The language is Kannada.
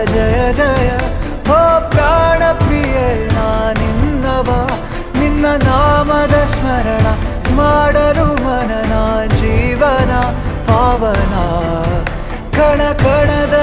ಜಯ ಜಯ ಹೋ ಪ್ರಾಣ ಪ್ರಿಯೆ ನಿನ್ನವ ನಿನ್ನ ನಾಮದ ಸ್ಮರಣ ಮಾಡಲು ಮನನ ಜೀವನ ಪಾವನ ಕಣ ಕಣದ